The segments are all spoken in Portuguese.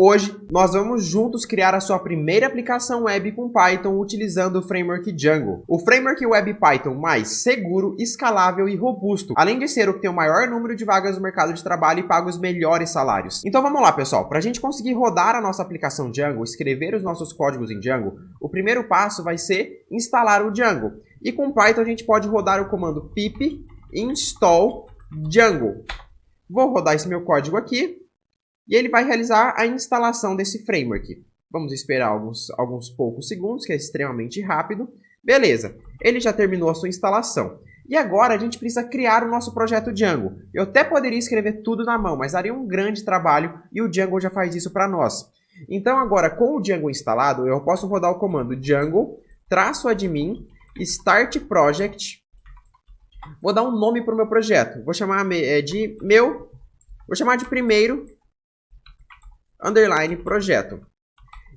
Hoje, nós vamos juntos criar a sua primeira aplicação web com Python utilizando o framework Django. O framework web Python mais seguro, escalável e robusto, além de ser o que tem o maior número de vagas no mercado de trabalho e paga os melhores salários. Então vamos lá, pessoal. Para a gente conseguir rodar a nossa aplicação Django, escrever os nossos códigos em Django, o primeiro passo vai ser instalar o Django. E com Python a gente pode rodar o comando pip install Django. Vou rodar esse meu código aqui. E ele vai realizar a instalação desse framework. Vamos esperar alguns poucos segundos, que é extremamente rápido. Beleza, ele já terminou a sua instalação. E agora a gente precisa criar o nosso projeto Django. Eu até poderia escrever tudo na mão, mas daria um grande trabalho e o Django já faz isso para nós. Então agora, com o Django instalado, eu posso rodar o comando Django-admin start project. Vou dar um nome para o meu projeto. Vou chamar de primeiro underline projeto.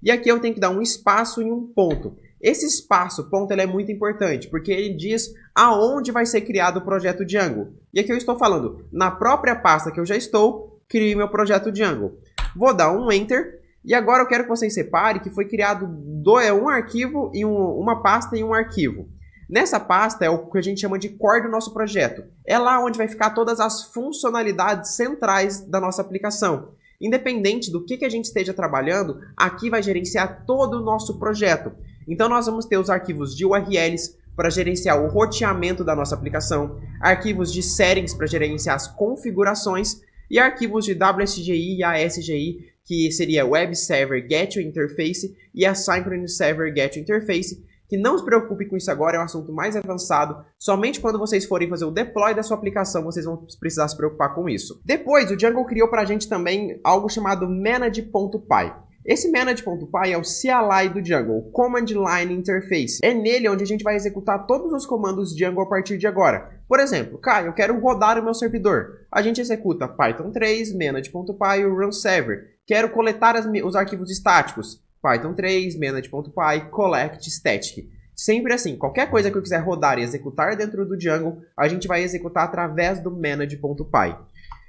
E aqui eu tenho que dar um espaço e um ponto. Esse espaço, ponto, ele é muito importante, porque ele diz aonde vai ser criado o projeto Django. E aqui eu estou falando, na própria pasta que eu já estou, criei meu projeto Django. Vou dar um Enter, e agora eu quero que vocês separem que foi criado um arquivo, e uma pasta e um arquivo. Nessa pasta é o que a gente chama de core do nosso projeto. É lá onde vai ficar todas as funcionalidades centrais da nossa aplicação. Independente do que a gente esteja trabalhando, aqui vai gerenciar todo o nosso projeto. Então nós vamos ter os arquivos de URLs para gerenciar o roteamento da nossa aplicação, arquivos de settings para gerenciar as configurações e arquivos de WSGI e ASGI, que seria Web Server Get Interface e Asynchronous Server Get Interface. Que não se preocupe com isso agora, é um assunto mais avançado. Somente quando vocês forem fazer o deploy da sua aplicação, vocês vão precisar se preocupar com isso. Depois, o Django criou para a gente também algo chamado manage.py. Esse manage.py é o CLI do Django, o Command Line Interface. É nele onde a gente vai executar todos os comandos Django a partir de agora. Por exemplo, eu quero rodar o meu servidor. A gente executa Python 3, manage.py, run server. Quero coletar os arquivos estáticos. Python 3, manage.py, collect static. Sempre assim, qualquer coisa que eu quiser rodar e executar dentro do Django, a gente vai executar através do manage.py.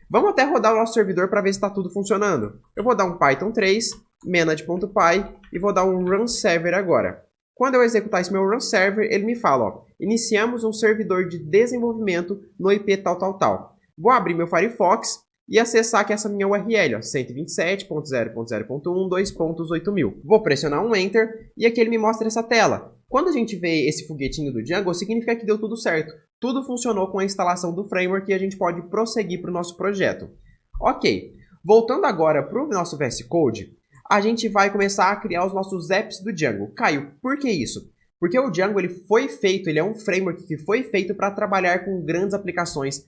Vamos até rodar o nosso servidor para ver se está tudo funcionando. Eu vou dar um Python 3, manage.py e vou dar um run server agora. Quando eu executar esse meu run server, ele me fala, iniciamos um servidor de desenvolvimento no IP tal. Vou abrir meu Firefox e acessar aqui essa minha URL, 127.0.0.1.2.8000. Vou pressionar um Enter e aqui ele me mostra essa tela. Quando a gente vê esse foguetinho do Django, significa que deu tudo certo. Tudo funcionou com a instalação do framework e a gente pode prosseguir para o nosso projeto. Ok, voltando agora para o nosso VS Code, a gente vai começar a criar os nossos apps do Django. Caio, por que isso? Porque o Django ele é um framework que foi feito para trabalhar com grandes aplicações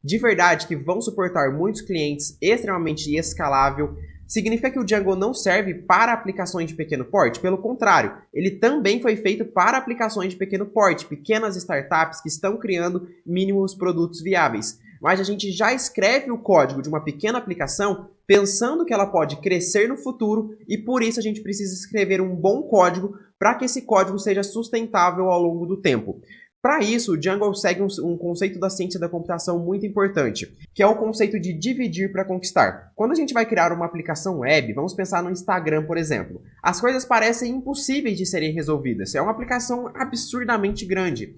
de verdade que vão suportar muitos clientes, extremamente escalável. Significa que o Django não serve para aplicações de pequeno porte? Pelo contrário, ele também foi feito para aplicações de pequeno porte, pequenas startups que estão criando mínimos produtos viáveis. Mas a gente já escreve o código de uma pequena aplicação pensando que ela pode crescer no futuro e por isso a gente precisa escrever um bom código para que esse código seja sustentável ao longo do tempo. Para isso, o Django segue um conceito da ciência da computação muito importante, que é o conceito de dividir para conquistar. Quando a gente vai criar uma aplicação web, vamos pensar no Instagram, por exemplo. As coisas parecem impossíveis de serem resolvidas. É uma aplicação absurdamente grande.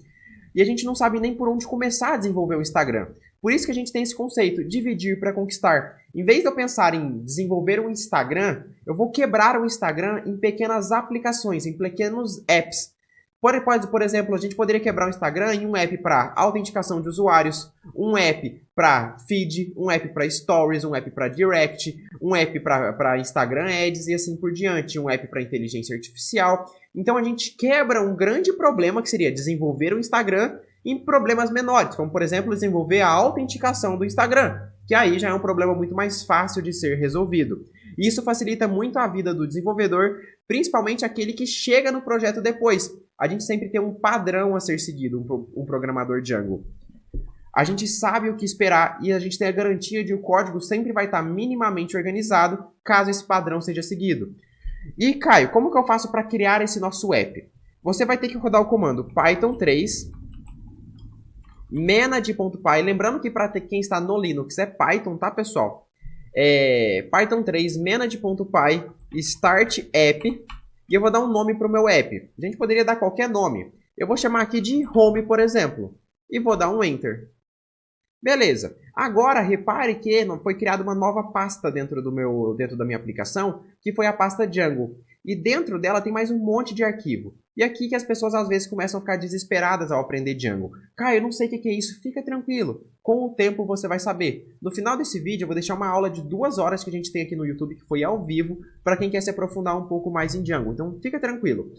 E a gente não sabe nem por onde começar a desenvolver o Instagram. Por isso que a gente tem esse conceito, dividir para conquistar. Em vez de eu pensar em desenvolver um Instagram, eu vou quebrar o Instagram em pequenas aplicações, em pequenos apps. Por exemplo, a gente poderia quebrar o Instagram em um app para autenticação de usuários, um app para feed, um app para stories, um app para direct, um app para Instagram Ads e assim por diante, um app para inteligência artificial. Então a gente quebra um grande problema que seria desenvolver o Instagram em problemas menores, como por exemplo desenvolver a autenticação do Instagram, que aí já é um problema muito mais fácil de ser resolvido. E isso facilita muito a vida do desenvolvedor, principalmente aquele que chega no projeto depois. A gente sempre tem um padrão a ser seguido, um programador Django. A gente sabe o que esperar e a gente tem a garantia de que o código sempre vai estar minimamente organizado caso esse padrão seja seguido. E, Caio, como que eu faço para criar esse nosso app? Você vai ter que rodar o comando Python 3 manage.py. Lembrando que para quem está no Linux é Python, tá, pessoal? Python 3 manage.py start app e eu vou dar um nome para o meu app. A gente poderia dar qualquer nome. Eu vou chamar aqui de home, por exemplo, e vou dar um enter. Beleza. Agora, repare que foi criada uma nova pasta dentro da minha aplicação, que foi a pasta Django. E dentro dela tem mais um monte de arquivo. E aqui que as pessoas às vezes começam a ficar desesperadas ao aprender Django. Caio, eu não sei o que é isso. Fica tranquilo. Com o tempo você vai saber. No final desse vídeo eu vou deixar uma aula de 2 horas que a gente tem aqui no YouTube, que foi ao vivo, para quem quer se aprofundar um pouco mais em Django. Então fica tranquilo.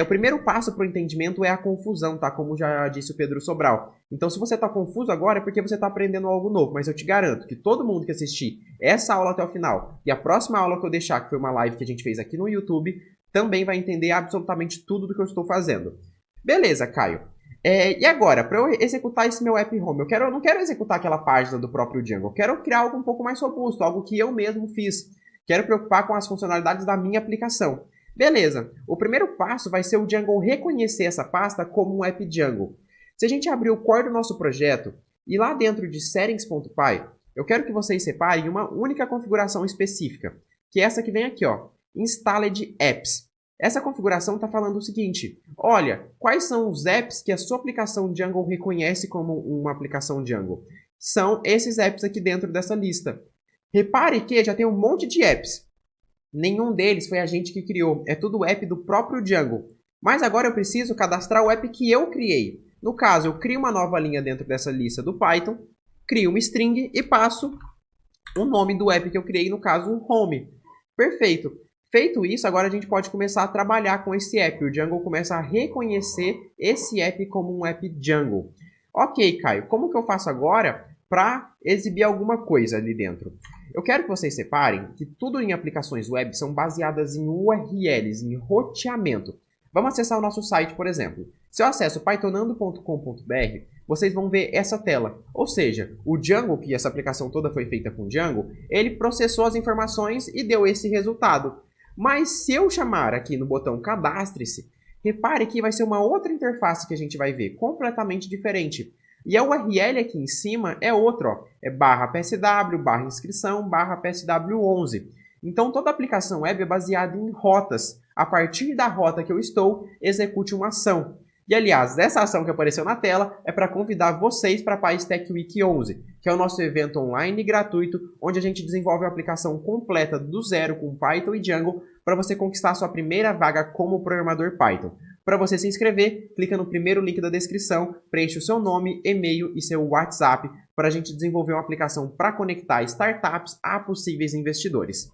O primeiro passo para o entendimento é a confusão, tá? Como já disse o Pedro Sobral. Então se você está confuso agora é porque você está aprendendo algo novo. Mas eu te garanto que todo mundo que assistir essa aula até o final e a próxima aula que eu deixar, que foi uma live que a gente fez aqui no YouTube, também vai entender absolutamente tudo do que eu estou fazendo. Beleza, Caio. E agora, para eu executar esse meu app home, eu não quero executar aquela página do próprio Django. Eu quero criar algo um pouco mais robusto, algo que eu mesmo fiz. Quero preocupar com as funcionalidades da minha aplicação. Beleza. O primeiro passo vai ser o Django reconhecer essa pasta como um app Django. Se a gente abrir o core do nosso projeto e lá dentro de settings.py, eu quero que vocês separem uma única configuração específica, que é essa que vem aqui, ó, Installed Apps. Essa configuração está falando o seguinte: olha, quais são os apps que a sua aplicação Django reconhece como uma aplicação Django? São esses apps aqui dentro dessa lista. Repare que já tem um monte de apps. Nenhum deles foi a gente que criou, é tudo app do próprio Django. Mas agora eu preciso cadastrar o app que eu criei. No caso, eu crio uma nova linha dentro dessa lista do Python, crio uma string e passo o nome do app que eu criei, no caso, Home. Perfeito. Feito isso, agora a gente pode começar a trabalhar com esse app. O Django começa a reconhecer esse app como um app Django. Ok, Caio, como que eu faço agora para exibir alguma coisa ali dentro? Eu quero que vocês separem que tudo em aplicações web são baseadas em URLs, em roteamento. Vamos acessar o nosso site, por exemplo. Se eu acesso pythonando.com.br, vocês vão ver essa tela. Ou seja, o Django, que essa aplicação toda foi feita com Django, ele processou as informações e deu esse resultado. Mas se eu chamar aqui no botão Cadastre-se, repare que vai ser uma outra interface que a gente vai ver, completamente diferente. E a URL aqui em cima é outra, ó, é /psw, /inscrição, /psw11. Então toda aplicação web é baseada em rotas. A partir da rota que eu estou, execute uma ação. E, aliás, essa ação que apareceu na tela é para convidar vocês para a PyStack Week 11, que é o nosso evento online gratuito, onde a gente desenvolve uma aplicação completa do zero com Python e Django para você conquistar a sua primeira vaga como programador Python. Para você se inscrever, clica no primeiro link da descrição, preencha o seu nome, e-mail e seu WhatsApp para a gente desenvolver uma aplicação para conectar startups a possíveis investidores.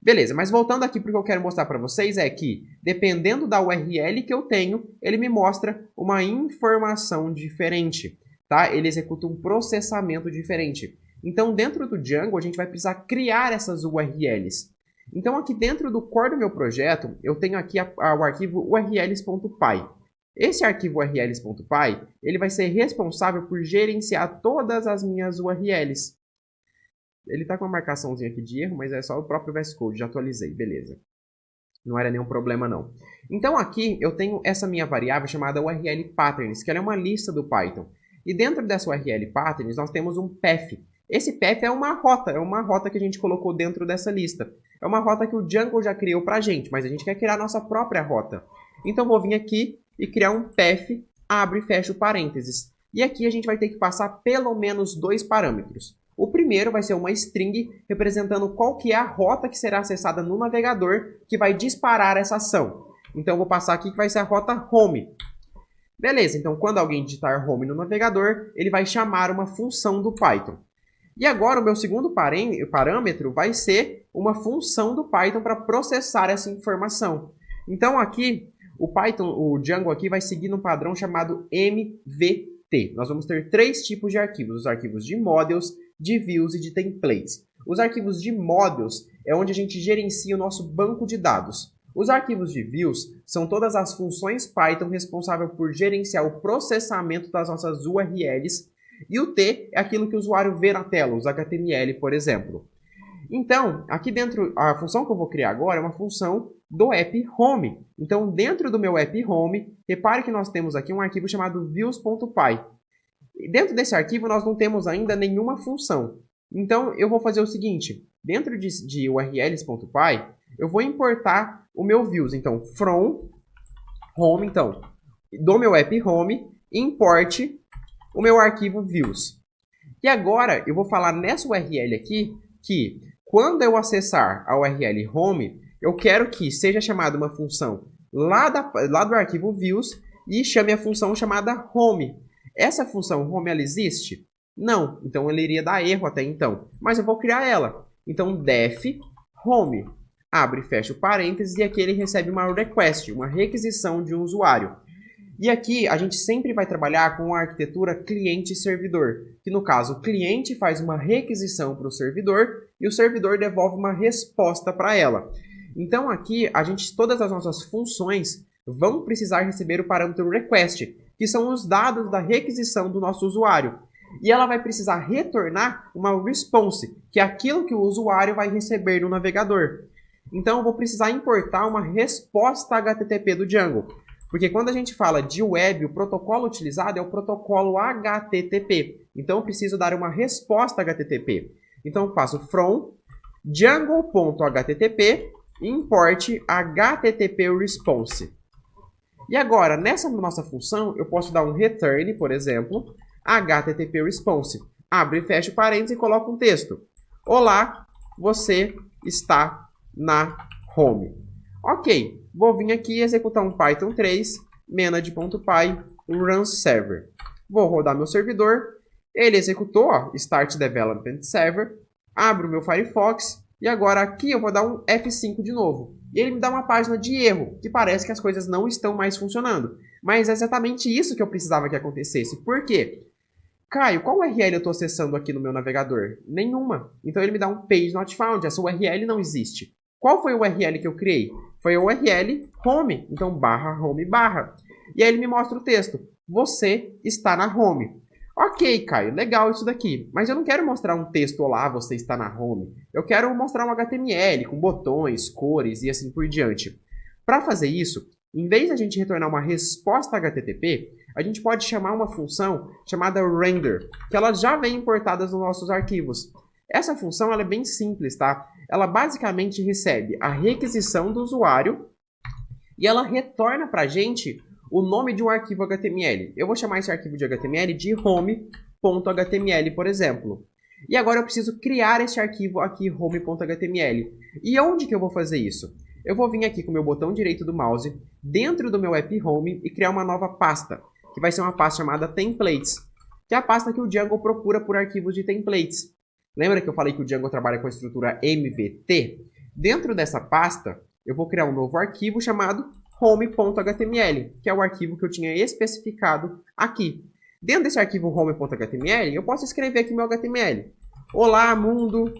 Beleza, mas voltando aqui para o que eu quero mostrar para vocês é que, dependendo da URL que eu tenho, ele me mostra uma informação diferente, tá? Ele executa um processamento diferente. Então, dentro do Django, a gente vai precisar criar essas URLs. Então, aqui dentro do core do meu projeto, eu tenho aqui o arquivo urls.py. Esse arquivo urls.py, ele vai ser responsável por gerenciar todas as minhas URLs. Ele está com uma marcaçãozinha aqui de erro, mas é só o próprio VS Code, já atualizei, beleza. Não era nenhum problema não. Então aqui eu tenho essa minha variável chamada URL Patterns, que ela é uma lista do Python. E dentro dessa URL Patterns nós temos um path. Esse path é uma rota que a gente colocou dentro dessa lista. É uma rota que o Django já criou pra gente, mas a gente quer criar a nossa própria rota. Então vou vir aqui e criar um path, abre e fecha o parênteses. E aqui a gente vai ter que passar pelo menos 2 parâmetros. O primeiro vai ser uma string representando qual que é a rota que será acessada no navegador que vai disparar essa ação. Então eu vou passar aqui que vai ser a rota home. Beleza, então quando alguém digitar home no navegador, ele vai chamar uma função do Python. E agora o meu segundo parâmetro vai ser uma função do Python para processar essa informação. Então aqui o Django aqui vai seguir um padrão chamado MVT. Nós vamos ter 3 tipos de arquivos, os arquivos de modules, de views e de templates. Os arquivos de modules é onde a gente gerencia o nosso banco de dados. Os arquivos de views são todas as funções Python responsáveis por gerenciar o processamento das nossas URLs. E o T é aquilo que o usuário vê na tela, os HTML, por exemplo. Então, aqui dentro, a função que eu vou criar agora é uma função do app home. Então, dentro do meu app home, repare que nós temos aqui um arquivo chamado views.py. Dentro desse arquivo, nós não temos ainda nenhuma função. Então, eu vou fazer o seguinte. Dentro de urls.py, eu vou importar o meu views. Então, from home, então, do meu app home, import o meu arquivo views. E agora, eu vou falar nessa URL aqui, que quando eu acessar a URL home, eu quero que seja chamada uma função lá do arquivo views e chame a função chamada home. Essa função home, ela existe? Não, então ela iria dar erro até então, mas eu vou criar ela. Então, def home, abre e fecha o parênteses, e aqui ele recebe uma request, uma requisição de um usuário. E aqui a gente sempre vai trabalhar com a arquitetura cliente-servidor, que no caso o cliente faz uma requisição para o servidor e o servidor devolve uma resposta para ela. Então aqui todas as nossas funções vão precisar receber o parâmetro request, que são os dados da requisição do nosso usuário. E ela vai precisar retornar uma response, que é aquilo que o usuário vai receber no navegador. Então eu vou precisar importar uma resposta HTTP do Django. Porque quando a gente fala de web, o protocolo utilizado é o protocolo HTTP. Então, eu preciso dar uma resposta HTTP. Então, eu faço from django.http import HTTP response. E agora, nessa nossa função, eu posso dar um return, por exemplo, HTTP response. Abre e fecha o parênteses e coloca um texto. Olá, você está na home. Ok, vou vir aqui e executar um Python 3, manage.py, run server. Vou rodar meu servidor, ele executou, ó, start development server, abro o meu Firefox, e agora aqui eu vou dar um F5 de novo. E ele me dá uma página de erro, que parece que as coisas não estão mais funcionando. Mas é exatamente isso que eu precisava que acontecesse. Por quê? Caio, qual URL eu estou acessando aqui no meu navegador? Nenhuma. Então ele me dá um page not found, essa URL não existe. Qual foi o URL que eu criei? Foi a URL home, então barra home barra. E aí ele me mostra o texto, você está na home. Ok, Caio, legal isso daqui, mas eu não quero mostrar um texto, olá, você está na home. Eu quero mostrar um HTML com botões, cores e assim por diante. Para fazer isso, em vez de a gente retornar uma resposta HTTP, a gente pode chamar uma função chamada render, que ela já vem importada nos nossos arquivos. Essa função ela é bem simples, tá? Ela basicamente recebe a requisição do usuário e ela retorna para a gente o nome de um arquivo HTML. Eu vou chamar esse arquivo de HTML de home.html, por exemplo. E agora eu preciso criar esse arquivo aqui, home.html. E onde que eu vou fazer isso? Eu vou vir aqui com o meu botão direito do mouse, dentro do meu app home, e criar uma nova pasta, que vai ser uma pasta chamada templates, que é a pasta que o Django procura por arquivos de templates. Lembra que eu falei que o Django trabalha com a estrutura MVT? Dentro dessa pasta, eu vou criar um novo arquivo chamado home.html, que é o arquivo que eu tinha especificado aqui. Dentro desse arquivo home.html, eu posso escrever aqui meu HTML. Olá, mundo.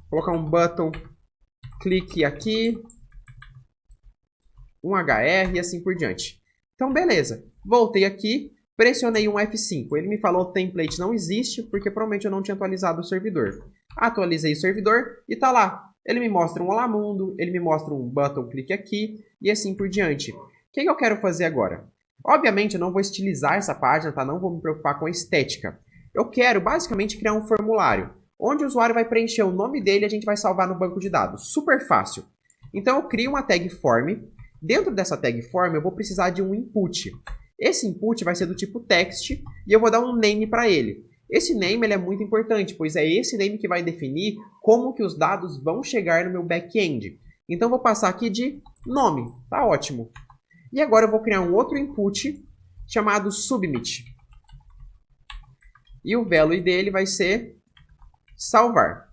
Colocar um button. Clique aqui. Um HR e assim por diante. Então, beleza. Voltei aqui. Pressionei um F5. Ele me falou que o template não existe, porque provavelmente eu não tinha atualizado o servidor. Atualizei o servidor e tá lá. Ele me mostra um Olá Mundo, ele me mostra um button, clique aqui e assim por diante. O que eu quero fazer agora? Obviamente eu não vou estilizar essa página, tá? Não vou me preocupar com a estética. Eu quero basicamente criar um formulário, onde o usuário vai preencher o nome dele e a gente vai salvar no banco de dados. Super fácil. Então eu crio uma tag form. Dentro dessa tag form eu vou precisar de um input. Esse input vai ser do tipo text e eu vou dar um name para ele. Esse name ele é muito importante, pois é esse name que vai definir como que os dados vão chegar no meu back-end. Então, eu vou passar aqui de nome. Tá ótimo. E agora eu vou criar um outro input chamado submit. E o value dele vai ser salvar.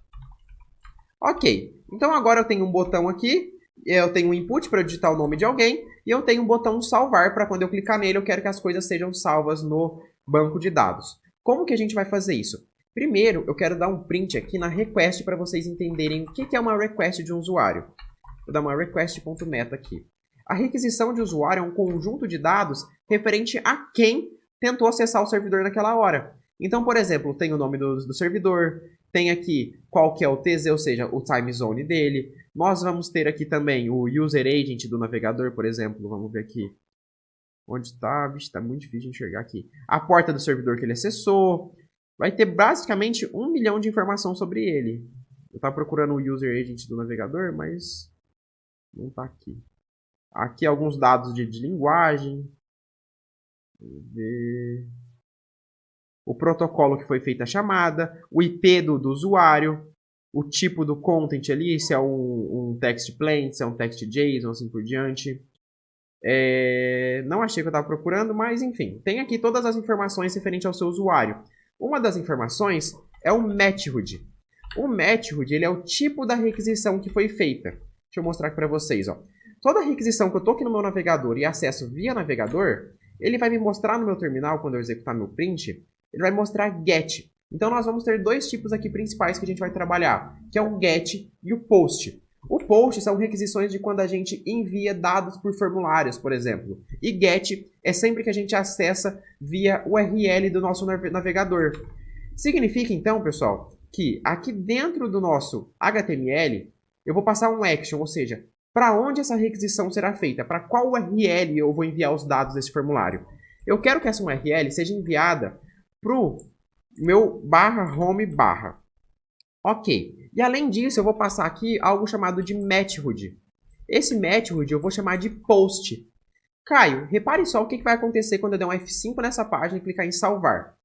Ok. Então, agora eu tenho um botão aqui. Eu tenho um input para digitar o nome de alguém. E eu tenho um botão salvar para quando eu clicar nele, eu quero que as coisas sejam salvas no banco de dados. Como que a gente vai fazer isso? Primeiro, eu quero dar um print aqui na request para vocês entenderem o que é uma request de um usuário. Vou dar uma request.meta aqui. A requisição de usuário é um conjunto de dados referente a quem tentou acessar o servidor naquela hora. Então, por exemplo, tem o nome do servidor, tem aqui qual que é o TZ, ou seja, o time zone dele. Nós vamos ter aqui também o user agent do navegador, por exemplo. Vamos ver aqui. Onde está? Vixe, está muito difícil de enxergar aqui. A porta do servidor que ele acessou. vai ter basicamente 1 milhão de informação sobre ele. Eu estava procurando o user agent do navegador, mas não está aqui. Aqui alguns dados de linguagem. Vamos ver. O protocolo que foi feita a chamada, o IP do usuário, o tipo do content ali, se é um text plain, se é um text JSON, assim por diante. Não achei que eu estava procurando, mas enfim. Tem aqui todas as informações referentes ao seu usuário. Uma das informações é o method. O method ele é o tipo da requisição que foi feita. Deixa eu mostrar aqui para vocês. Ó. Toda requisição que eu estou aqui no meu navegador e acesso via navegador, ele vai me mostrar no meu terminal, quando eu executar meu print, ele vai mostrar get. Então nós vamos ter dois tipos aqui principais que a gente vai trabalhar, que é o get e o post. O post são requisições de quando a gente envia dados por formulários, por exemplo. E get é sempre que a gente acessa via URL do nosso navegador. Significa então, pessoal, que aqui dentro do nosso HTML, eu vou passar um action, ou seja, para onde essa requisição será feita, para qual URL eu vou enviar os dados desse formulário. Eu quero que essa URL seja enviada para o meu /home/. Ok. E além disso, eu vou passar aqui algo chamado de method. Esse method eu vou chamar de post. Caio, repare só o que vai acontecer quando eu der um F5 nessa página e clicar em salvar.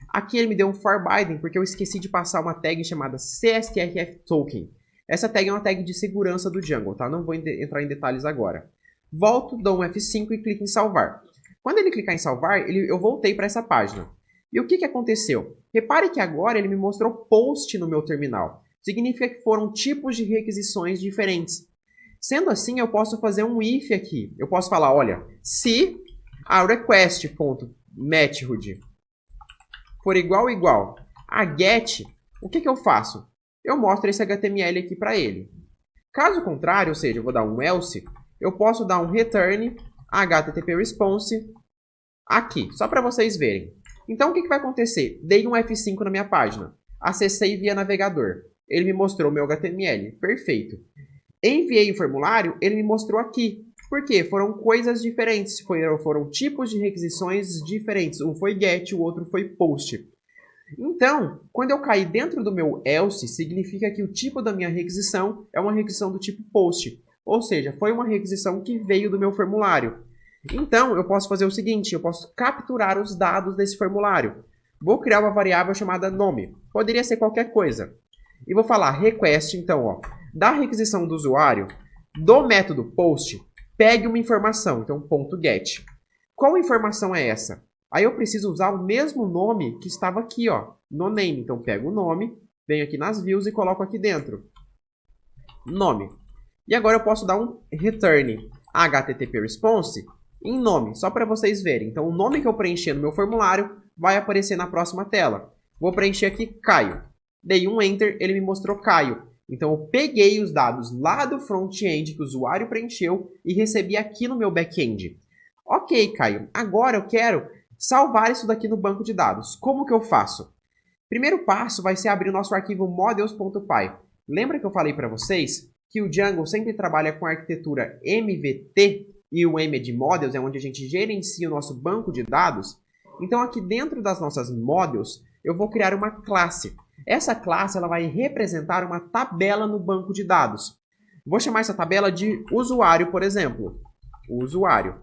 Aqui ele me deu um forbidden porque eu esqueci de passar uma tag chamada CSTRF token. Essa tag é uma tag de segurança do Django, tá? Não vou entrar em detalhes agora. Volto, dou um F5 e clico em salvar. Quando ele clicar em salvar, eu voltei para essa página. E o que aconteceu? Repare que agora ele me mostrou post no meu terminal. Significa que foram tipos de requisições diferentes. Sendo assim, eu posso fazer um if aqui. Eu posso falar, olha, se a request.method for igual a get, o que eu faço? Eu mostro esse HTML aqui para ele. Caso contrário, ou seja, eu vou dar um else, eu posso dar um return HTTP response aqui, só para vocês verem. Então, o que vai acontecer? Dei um F5 na minha página. Acessei via navegador. Ele me mostrou o meu HTML. Perfeito. Enviei o formulário, ele me mostrou aqui. Por quê? Foram coisas diferentes. Foram tipos de requisições diferentes. Um foi get, o outro foi post. Então, quando eu cair dentro do meu else, significa que o tipo da minha requisição é uma requisição do tipo post. Ou seja, foi uma requisição que veio do meu formulário. Então, eu posso fazer o seguinte, eu posso capturar os dados desse formulário. Vou criar uma variável chamada nome. Poderia ser qualquer coisa. E vou falar request, então, ó, da requisição do usuário, do método post, pegue uma informação, então, .get. Qual informação é essa? Aí eu preciso usar o mesmo nome que estava aqui, ó, no name. Então, pego o nome, venho aqui nas views e coloco aqui dentro. Nome. E agora eu posso dar um return HTTP response em nome, só para vocês verem. Então, o nome que eu preencher no meu formulário vai aparecer na próxima tela. Vou preencher aqui Caio. Dei um Enter, ele me mostrou Caio. Então, eu peguei os dados lá do front-end que o usuário preencheu e recebi aqui no meu back-end. Ok, Caio. Agora eu quero salvar isso daqui no banco de dados. Como que eu faço? Primeiro passo vai ser abrir o nosso arquivo models.py. Lembra que eu falei para vocês que o Django sempre trabalha com a arquitetura MVT e o M de models é onde a gente gerencia o nosso banco de dados? Então aqui dentro das nossas models eu vou criar uma classe. Essa classe ela vai representar uma tabela no banco de dados. Vou chamar essa tabela de usuário, por exemplo. Usuário.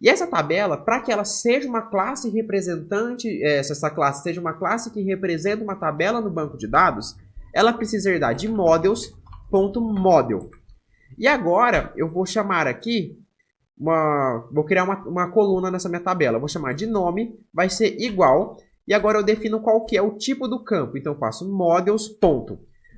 E essa tabela, para que ela seja uma classe representante, se essa classe seja uma classe que representa uma tabela no banco de dados, ela precisa herdar de models.model. E agora eu vou chamar aqui, vou criar uma coluna nessa minha tabela. Vou chamar de nome, vai ser igual. E agora eu defino qual que é o tipo do campo. Então eu passo models.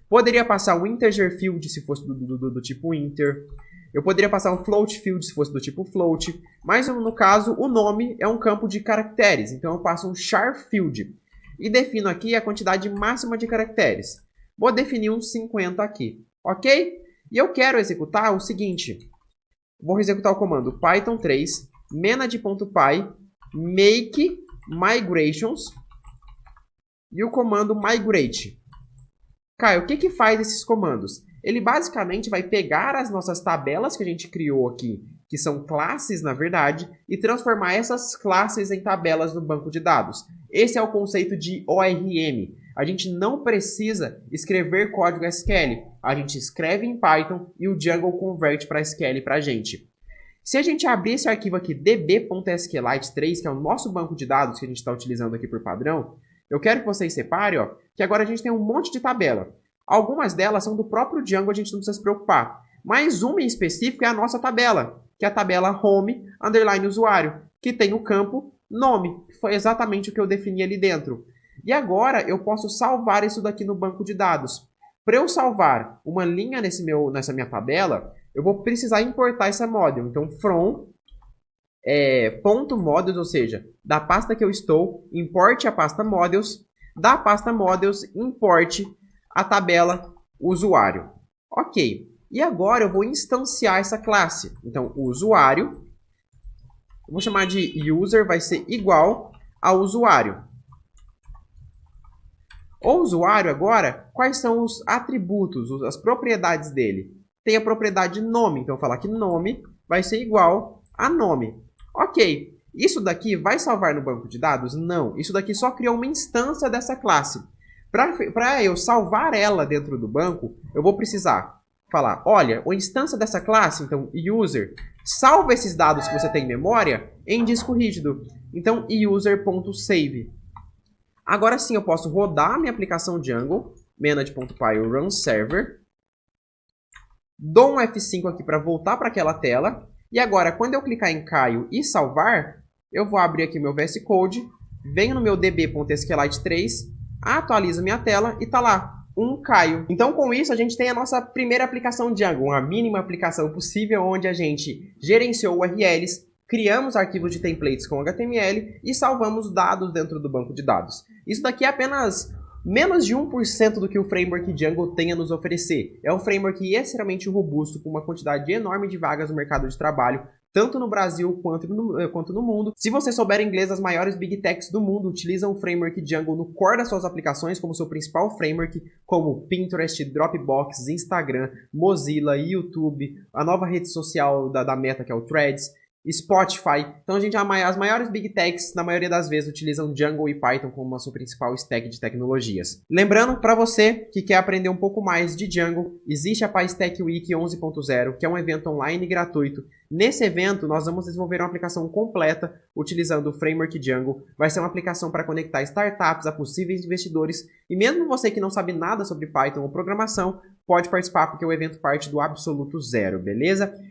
Poderia passar um integer field se fosse do tipo inter. Eu poderia passar um float field se fosse do tipo float, mas no caso o nome é um campo de caracteres, então eu passo um char field e defino aqui a quantidade máxima de caracteres. Vou definir uns 50 aqui, ok? E eu quero executar o seguinte, vou executar o comando python 3 manage.py make migrations e o comando migrate. Caio, o que faz esses comandos? Ele basicamente vai pegar as nossas tabelas que a gente criou aqui, que são classes na verdade, e transformar essas classes em tabelas no banco de dados. Esse é o conceito de ORM. A gente não precisa escrever código SQL. A gente escreve em Python e o Django converte para SQL para a gente. Se a gente abrir esse arquivo aqui, db.sqlite3, que é o nosso banco de dados que a gente está utilizando aqui por padrão, eu quero que vocês separem, ó, que agora a gente tem um monte de tabela. Algumas delas são do próprio Django, a gente não precisa se preocupar. Mas uma em específico é a nossa tabela, que é a tabela home, underline usuário, que tem o campo nome, que foi exatamente o que eu defini ali dentro. E agora eu posso salvar isso daqui no banco de dados. Para eu salvar uma linha nessa minha tabela, eu vou precisar importar essa model. Então, from ponto models, ou seja, da pasta que eu estou, importe a pasta models, da pasta models, importe a tabela usuário. Ok. E agora eu vou instanciar essa classe. Então, o usuário, eu vou chamar de user, vai ser igual ao usuário. O usuário agora, quais são os atributos, as propriedades dele? Tem a propriedade nome, então eu vou falar que nome vai ser igual a nome. Ok, isso daqui vai salvar no banco de dados? Não, isso daqui só criou uma instância dessa classe. Para eu salvar ela dentro do banco, eu vou precisar falar, olha, a instância dessa classe, então user, salva esses dados que você tem em memória em disco rígido. Então, user.save. Agora sim, eu posso rodar a minha aplicação Django, manage.py run server, dou um F5 aqui para voltar para aquela tela, e agora, quando eu clicar em Caio e salvar, eu vou abrir aqui meu VS Code, venho no meu db.sqlite3, atualizo minha tela e está lá, um Caio. Então, com isso, a gente tem a nossa primeira aplicação Django, uma mínima aplicação possível, onde a gente gerenciou URLs, criamos arquivos de templates com HTML e salvamos dados dentro do banco de dados. Isso daqui é apenas menos de 1% do que o framework Django tem a nos oferecer. É um framework extremamente robusto, com uma quantidade enorme de vagas no mercado de trabalho, tanto no Brasil quanto no mundo. Se você souber inglês, as maiores Big Techs do mundo utilizam o framework Django no core das suas aplicações como seu principal framework, como Pinterest, Dropbox, Instagram, Mozilla, YouTube, a nova rede social da Meta, que é o Threads, Spotify. Então, as maiores Big Techs, na maioria das vezes, utilizam Django e Python como a sua principal stack de tecnologias. Lembrando, para você que quer aprender um pouco mais de Django, existe a PyStack Week 11.0, que é um evento online gratuito. Nesse evento, nós vamos desenvolver uma aplicação completa utilizando o framework Django. Vai ser uma aplicação para conectar startups a possíveis investidores. E mesmo você que não sabe nada sobre Python ou programação, pode participar, porque o evento parte do absoluto zero, beleza?